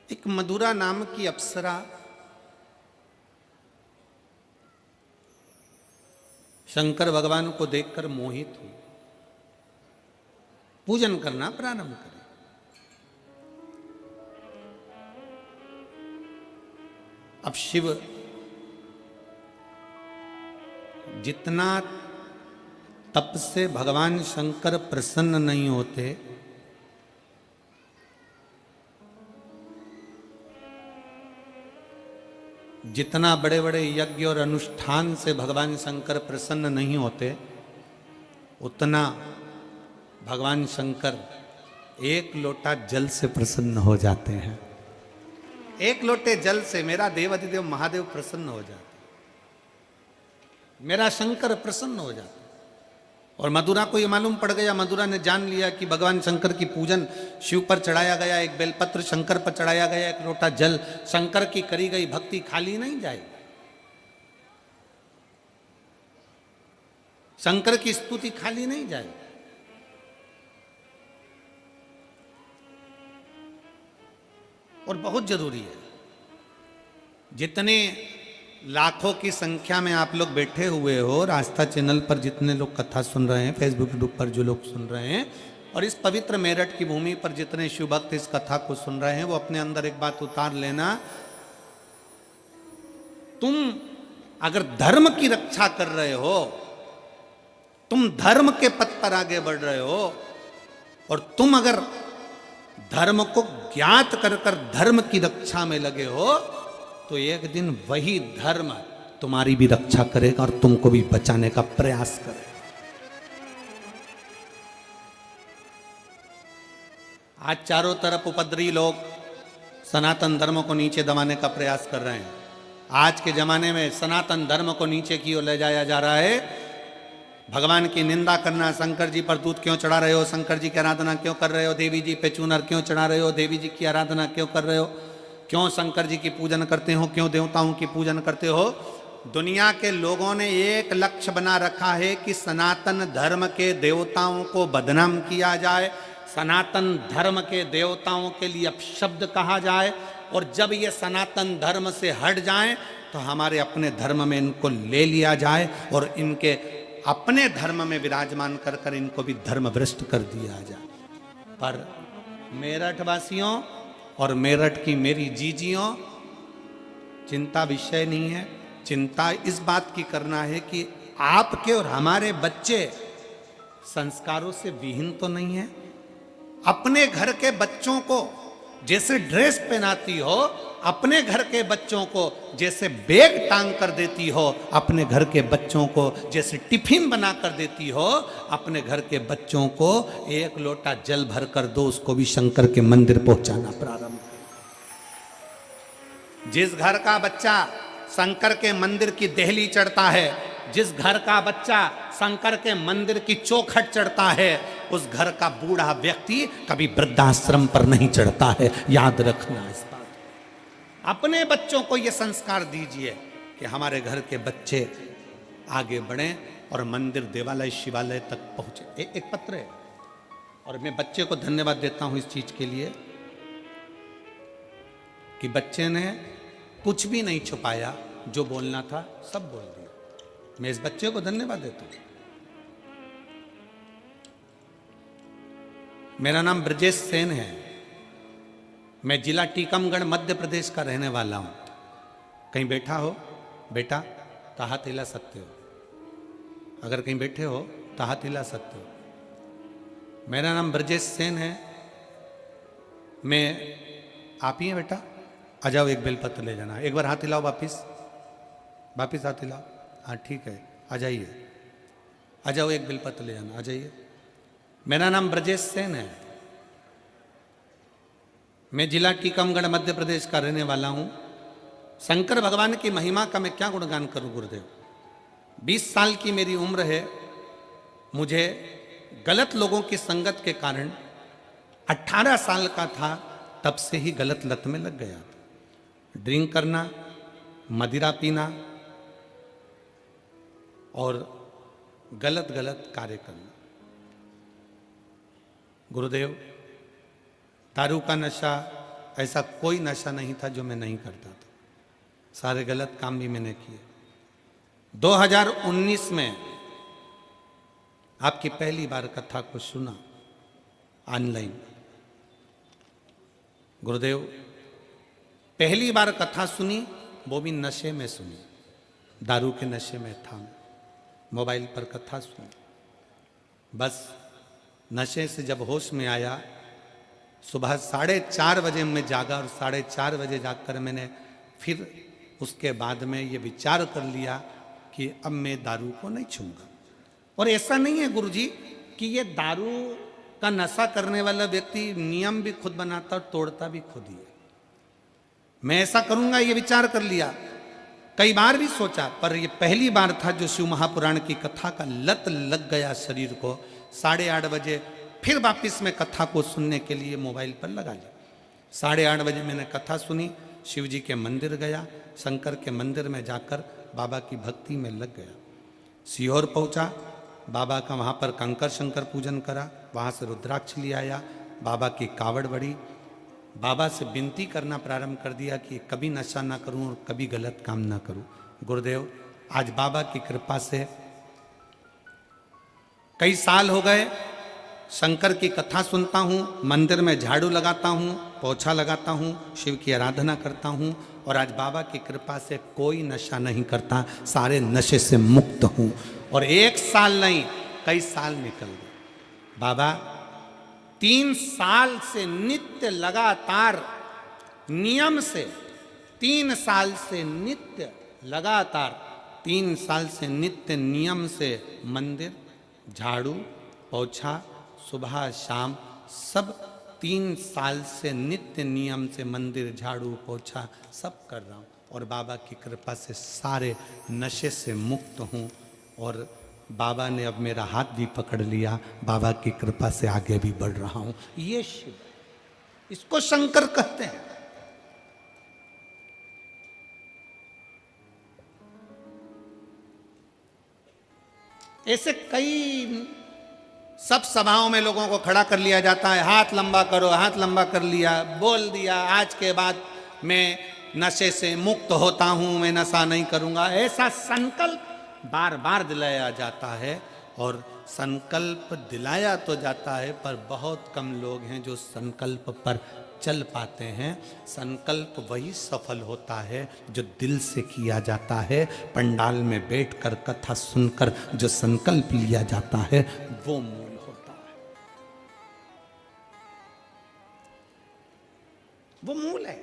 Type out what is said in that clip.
एक मधुरा नाम की अप्सरा शंकर भगवान को देखकर मोहित हुई, पूजन करना प्रारंभ करें। अब शिव जितना तप से भगवान शंकर प्रसन्न नहीं होते, जितना बड़े बड़े यज्ञ और अनुष्ठान से भगवान शंकर प्रसन्न नहीं होते, उतना भगवान शंकर एक लोटा जल से प्रसन्न हो जाते हैं। एक लोटे जल से मेरा देवाधिदेव महादेव प्रसन्न हो जाते, मेरा शंकर प्रसन्न हो जाता। और मधुरा को ये मालूम पड़ गया, मधुरा ने जान लिया कि भगवान शंकर की पूजन शिव पर चढ़ाया गया, एक बेलपत्र शंकर पर चढ़ाया गया, एक लोटा जल, शंकर की करी गई भक्ति खाली नहीं जाएगी। शंकर की स्तुति खाली नहीं जाएगी। और बहुत जरूरी है, जितने लाखों की संख्या में आप लोग बैठे हुए हो, आस्था चैनल पर जितने लोग कथा सुन रहे हैं, फेसबुक यूट्यूब पर जो लोग सुन रहे हैं, और इस पवित्र मेरठ की भूमि पर जितने शिव भक्त इस कथा को सुन रहे हैं, वो अपने अंदर एक बात उतार लेना, तुम अगर धर्म की रक्षा कर रहे हो, तुम धर्म के पथ पर आगे बढ़ रहे हो, और तुम अगर धर्म को ज्ञात कर कर धर्म की रक्षा में लगे हो, तो एक दिन वही धर्म तुम्हारी भी रक्षा करेगा और तुमको भी बचाने का प्रयास करेगा। आज चारों तरफ उपद्रवी लोग सनातन धर्म को नीचे दबाने का प्रयास कर रहे हैं। आज के जमाने में सनातन धर्म को नीचे की ओर ले जाया जा रहा है। भगवान की निंदा करना, शंकर जी पर दूध क्यों चढ़ा रहे हो, शंकर जी की आराधना क्यों कर रहे हो, देवी जी पे चूनर क्यों चढ़ा रहे हो, देवी जी की आराधना क्यों कर रहे हो, क्यों शंकर जी की पूजन करते हो, क्यों देवताओं की पूजन करते हो। दुनिया के लोगों ने एक लक्ष्य बना रखा है कि सनातन धर्म के देवताओं को बदनाम किया जाए, सनातन धर्म के देवताओं के लिए अपशब्द कहा जाए, और जब ये सनातन धर्म से हट जाएं तो हमारे अपने धर्म में इनको ले लिया जाए और इनके अपने धर्म में विराजमान कर कर इनको भी धर्म भ्रष्ट कर दिया जाए। पर मेरठ वासियों और मेरठ की मेरी जीजियों, चिंता विषय नहीं है। चिंता इस बात की करना है कि आपके और हमारे बच्चे संस्कारों से विहीन तो नहीं है। अपने घर के बच्चों को जैसे ड्रेस पहनाती हो, अपने घर के बच्चों को जैसे बैग टांग कर देती हो, अपने घर के बच्चों को जैसे टिफिन बना कर देती हो, अपने घर के बच्चों को एक लोटा जल भर कर दो, उसको भी शंकर के मंदिर पहुंचाना प्रारंभ। जिस घर का बच्चा शंकर के मंदिर की देहली चढ़ता है, जिस घर का बच्चा शंकर के मंदिर की चौखट चढ़ता है, उस घर का बूढ़ा व्यक्ति कभी वृद्धाश्रम पर नहीं चढ़ता है। याद रखना इस बात। अपने बच्चों को यह संस्कार दीजिए कि हमारे घर के बच्चे आगे बढ़ें और मंदिर, देवालय, शिवालय तक पहुंचे। एक पत्र है, और मैं बच्चे को धन्यवाद देता हूं इस चीज के लिए कि बच्चे ने कुछ भी नहीं छुपाया, जो बोलना था सब बोल दिया। मैं इस बच्चे को धन्यवाद देता हूं। मेरा नाम ब्रजेश सेन है। मैं जिला टीकमगढ़ मध्य प्रदेश का रहने वाला हूं। कहीं बैठा हो बेटा तो हाथ हिला सकते हो, अगर कहीं बैठे हो तो हाथ हिला सकते हो। मेरा नाम ब्रजेश सेन है। मैं, आप ही हैं बेटा? आ जाओ, एक बेलपत्र ले जाना। एक बार हाथ हिलाओ, वापिस वापिस हाथ हिलाओ। हाँ ठीक है, आ जाइए, आ जाओ, एक बेलपत्र ले जाना, आ जाइए। मेरा नाम ब्रजेश सेन है। मैं जिला टीकमगढ़ मध्य प्रदेश का रहने वाला हूं। शंकर भगवान की महिमा का मैं क्या गुणगान करूं गुरुदेव। 20 साल की मेरी उम्र है। मुझे गलत लोगों की संगत के कारण 18 साल का था तब से ही गलत लत में लग गया। ड्रिंक करना, मदिरा पीना और गलत गलत कार्य करना। गुरुदेव, दारू का नशा, ऐसा कोई नशा नहीं था जो मैं नहीं करता था, सारे गलत काम भी मैंने किए। 2019 में आपकी पहली बार कथा को सुना ऑनलाइन। गुरुदेव पहली बार कथा सुनी, वो भी नशे में सुनी, दारू के नशे में था, मोबाइल पर कथा सुनी। बस नशे से जब होश में आया, सुबह 4:30 बजे मैं जागा और 4:30 बजे जाकर मैंने फिर उसके बाद में ये विचार कर लिया कि अब मैं दारू को नहीं छूंगा। और ऐसा नहीं है गुरुजी कि ये दारू का नशा करने वाला व्यक्ति नियम भी खुद बनाता और तोड़ता भी खुद ही है। मैं ऐसा करूंगा ये विचार कर लिया, कई बार भी सोचा, पर ये पहली बार था जो शिव महापुराण की कथा का लत लग गया शरीर को। 8:30 बजे फिर वापिस मैं कथा को सुनने के लिए मोबाइल पर लगा लिया। 8:30 बजे मैंने कथा सुनी, शिव जी के मंदिर गया, शंकर के मंदिर में जाकर बाबा की भक्ति में लग गया। सीहोर पहुंचा, बाबा का वहाँ पर कंकर शंकर पूजन करा, वहाँ से रुद्राक्ष ले आया, बाबा की कावड़ बढ़ी, बाबा से विनती करना प्रारंभ कर दिया कि कभी नशा ना करूं और कभी गलत काम ना करूं। गुरुदेव आज बाबा की कृपा से कई साल हो गए, शंकर की कथा सुनता हूं, मंदिर में झाड़ू लगाता हूं, पोछा लगाता हूं, शिव की आराधना करता हूं, और आज बाबा की कृपा से कोई नशा नहीं करता, सारे नशे से मुक्त हूं। और 1 साल नहीं, कई साल निकल गए। बाबा 3 साल से नित्य लगातार नियम से, 3 साल से नित्य लगातार, 3 साल से नित्य नियम से मंदिर, झाड़ू, पोछा, सुबह शाम सब 3 साल से नित्य नियम से मंदिर, झाड़ू, पोछा सब कर रहा हूँ। और बाबा की कृपा से सारे नशे से मुक्त हूँ। और बाबा ने अब मेरा हाथ भी पकड़ लिया, बाबा की कृपा से आगे भी बढ़ रहा हूँ। ये शिव, इसको शंकर कहते हैं। ऐसे कई सब सभाओं में लोगों को खड़ा कर लिया जाता है, हाथ लंबा करो, हाथ लंबा कर लिया, बोल दिया आज के बाद मैं नशे से मुक्त होता हूं, मैं नशा नहीं करूंगा। ऐसा संकल्प बार बार दिलाया जाता है, और संकल्प दिलाया तो जाता है पर बहुत कम लोग हैं जो संकल्प पर चल पाते हैं। संकल्प वही सफल होता है जो दिल से किया जाता है। पंडाल में बैठकर कथा सुनकर जो संकल्प लिया जाता है वो मूल होता है, वो मूल है।